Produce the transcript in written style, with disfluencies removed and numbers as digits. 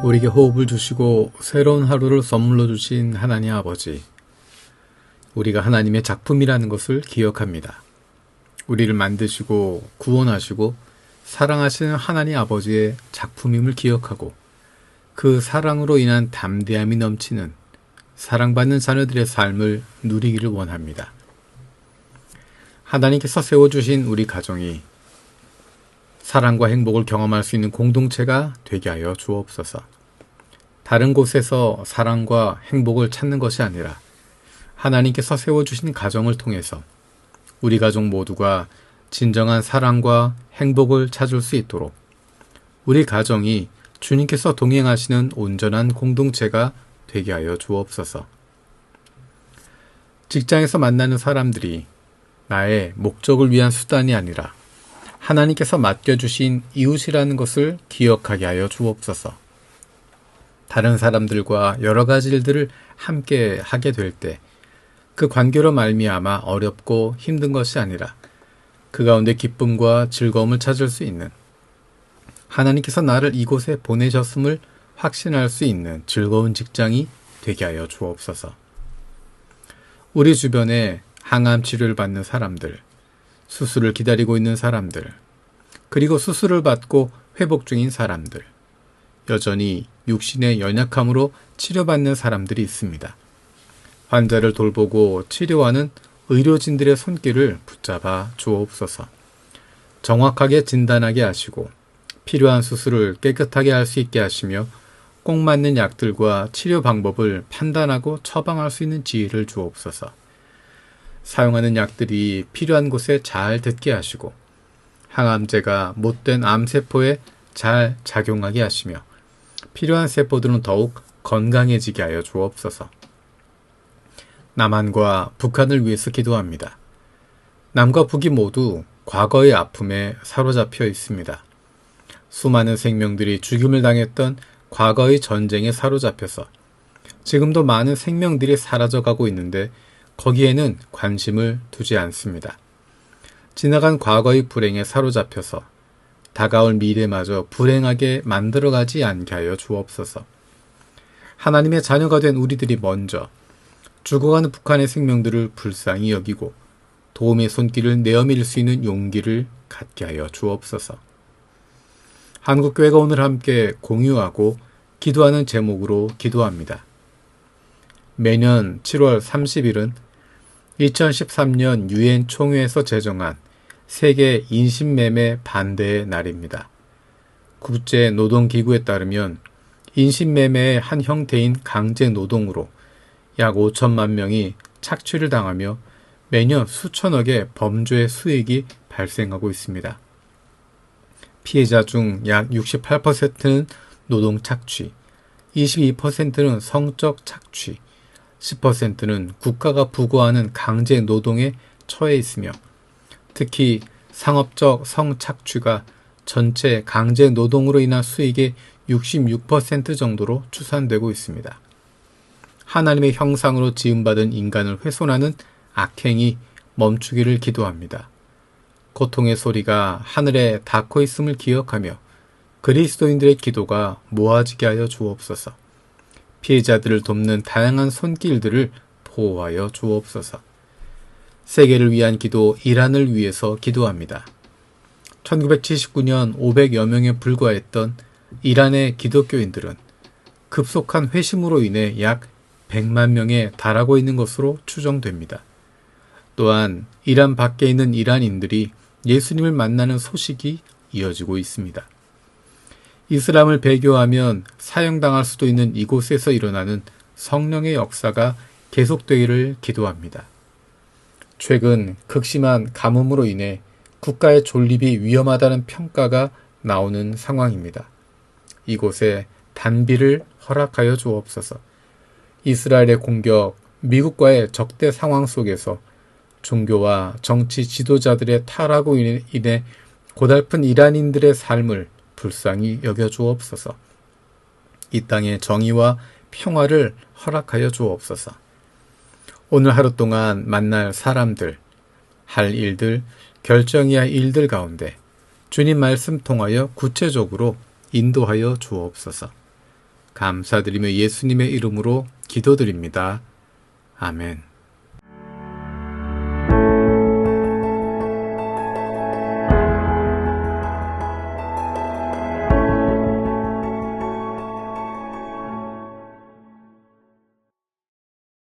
우리에게 호흡을 주시고 새로운 하루를 선물로 주신 하나님 아버지, 우리가 하나님의 작품이라는 것을 기억합니다. 우리를 만드시고 구원하시고 사랑하시는 하나님 아버지의 작품임을 기억하고 그 사랑으로 인한 담대함이 넘치는 사랑받는 자녀들의 삶을 누리기를 원합니다. 하나님께서 세워주신 우리 가정이 사랑과 행복을 경험할 수 있는 공동체가 되게 하여 주옵소서. 다른 곳에서 사랑과 행복을 찾는 것이 아니라 하나님께서 세워주신 가정을 통해서 우리 가족 모두가 진정한 사랑과 행복을 찾을 수 있도록 우리 가정이 주님께서 동행하시는 온전한 공동체가 되게 하여 주옵소서. 직장에서 만나는 사람들이 나의 목적을 위한 수단이 아니라 하나님께서 맡겨주신 이웃이라는 것을 기억하게 하여 주옵소서. 다른 사람들과 여러 가지 일들을 함께 하게 될 때 그 관계로 말미암아 어렵고 힘든 것이 아니라 그 가운데 기쁨과 즐거움을 찾을 수 있는, 하나님께서 나를 이곳에 보내셨음을 확신할 수 있는 즐거운 직장이 되게 하여 주옵소서. 우리 주변에 항암 치료를 받는 사람들, 수술을 기다리고 있는 사람들, 그리고 수술을 받고 회복 중인 사람들, 여전히 육신의 연약함으로 치료받는 사람들이 있습니다. 환자를 돌보고 치료하는 의료진들의 손길을 붙잡아 주옵소서. 정확하게 진단하게 하시고 필요한 수술을 깨끗하게 할 수 있게 하시며 꼭 맞는 약들과 치료 방법을 판단하고 처방할 수 있는 지혜를 주옵소서. 사용하는 약들이 필요한 곳에 잘 닿게 하시고 항암제가 못된 암세포에 잘 작용하게 하시며 필요한 세포들은 더욱 건강해지게 하여 주옵소서. 남한과 북한을 위해서 기도합니다. 남과 북이 모두 과거의 아픔에 사로잡혀 있습니다. 수많은 생명들이 죽임을 당했던 과거의 전쟁에 사로잡혀서 지금도 많은 생명들이 사라져가고 있는데 거기에는 관심을 두지 않습니다. 지나간 과거의 불행에 사로잡혀서 다가올 미래마저 불행하게 만들어가지 않게 하여 주옵소서. 하나님의 자녀가 된 우리들이 먼저 죽어가는 북한의 생명들을 불쌍히 여기고 도움의 손길을 내어밀 수 있는 용기를 갖게 하여 주옵소서. 한국교회가 오늘 함께 공유하고 기도하는 제목으로 기도합니다. 매년 7월 30일은 2013년 유엔 총회에서 제정한 세계 인신매매 반대의 날입니다. 국제노동기구에 따르면 인신매매의 한 형태인 강제노동으로 약 5천만 명이 착취를 당하며 매년 수천억의 범죄 수익이 발생하고 있습니다. 피해자 중 약 68%는 노동 착취, 22%는 성적 착취, 10%는 국가가 부과하는 강제 노동에 처해 있으며 특히 상업적 성착취가 전체 강제 노동으로 인한 수익의 66% 정도로 추산되고 있습니다. 하나님의 형상으로 지음받은 인간을 훼손하는 악행이 멈추기를 기도합니다. 고통의 소리가 하늘에 닿고 있음을 기억하며 그리스도인들의 기도가 모아지게 하여 주옵소서. 피해자들을 돕는 다양한 손길들을 보호하여 주옵소서. 세계를 위한 기도 이란을 위해서 기도합니다. 1979년 500여 명에 불과했던 이란의 기독교인들은 급속한 회심으로 인해 약 100만 명에 달하고 있는 것으로 추정됩니다. 또한 이란 밖에 있는 이란인들이 예수님을 만나는 소식이 이어지고 있습니다. 이슬람을 배교하면 사형당할 수도 있는 이곳에서 일어나는 성령의 역사가 계속되기를 기도합니다. 최근 극심한 가뭄으로 인해 국가의 존립이 위험하다는 평가가 나오는 상황입니다. 이곳에 단비를 허락하여 주옵소서. 이스라엘의 공격, 미국과의 적대 상황 속에서 종교와 정치 지도자들의 타락으로 인해 고달픈 이란인들의 삶을 불쌍히 여겨 주옵소서. 이 땅의 정의와 평화를 허락하여 주옵소서. 오늘 하루 동안 만날 사람들, 할 일들, 결정해야 할 일들 가운데 주님 말씀 통하여 구체적으로 인도하여 주옵소서. 감사드리며 예수님의 이름으로 기도드립니다. 아멘.